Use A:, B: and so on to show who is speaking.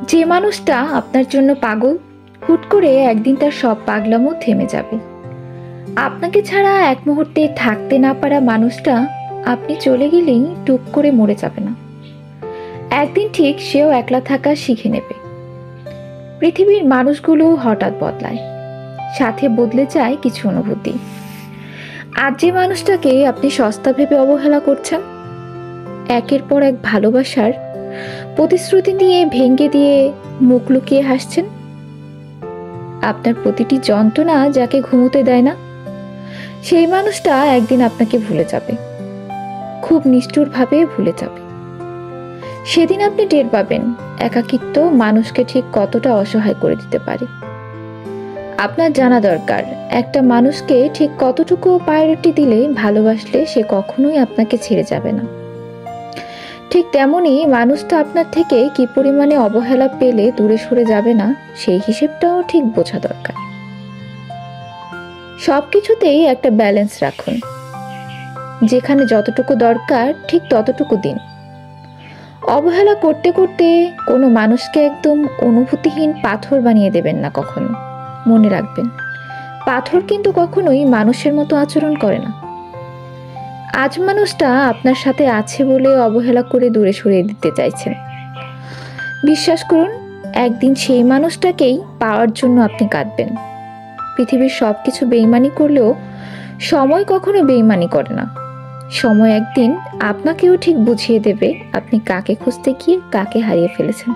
A: যে মানুষটা আপনার জন্য পাগল, হুট করে একদিন তার সব পাগলামো থেমে যাবে। আপনাকে ছাড়া এক মুহূর্তে থাকতে না পারা মানুষটা আপনি চলে গেলেই টুপ করে মরে যাবে না, একদিন ঠিক সেও একলা থাকা শিখে নেবে। পৃথিবীর মানুষগুলো হঠাৎ বদলায়, সাথে বদলে যায় কিছু অনুভূতি। আজ যে মানুষটাকে আপনি সস্তা ভেবে অবহেলা করছেন, একের পর এক ভালোবাসার প্রতিশ্রুতি দিয়ে ভেঙে দিয়ে মুখ লুকিয়ে হাসছেন, আপনার প্রতিটি যন্ত্রণা যাকে ঘুমোতে দেয় না, সেই মানুষটা একদিন আপনাকে ভুলে যাবে, খুব নিষ্ঠুরভাবে ভুলে যাবে। সেদিন আপনি টের পাবেন একাকিত্ব মানুষকে ঠিক কতটা অসহায় করে দিতে পারে। আপনার জানা দরকার একটা মানুষকে ঠিক কতটুকু প্রায়োরিটি দিলে ভালোবাসলে সে কখনোই আপনাকে ছেড়ে যাবে না। ঠিক তেমনই মানুষটা আপনার থেকে কি পরিমাণে অবহেলা পেলে দূরে সরে যাবে না, সেই হিসেবটাও ঠিক বোঝা দরকার। সবকিছুতেই একটা ব্যালেন্স রাখুন, যেখানে যতটুকু দরকার ঠিক ততটুকু দিন। অবহেলা করতে করতে কোনো মানুষকে একদম অনুভূতিহীন পাথর বানিয়ে দেবেন না কখনো। মনে রাখবেন, পাথর কিন্তু কখনোই মানুষের মতো আচরণ করে না। আজ মানুষটা আপনার সাথে আছে বলে অবহেলা করে দূরে সরিয়ে দিতে চাইছেন। বিশ্বাস করুন, একদিন সেই মানুষটাকেই পাওয়ার জন্য আপনি কাঁদবেন। পৃথিবীর সব কিছু বেইমানি করলেও সময় কখনো বেইমানি করে না। সময় একদিন আপনাকেও ঠিক বুঝিয়ে দেবে আপনি কাকে খুঁজতে গিয়ে কাকে হারিয়ে ফেলেছেন।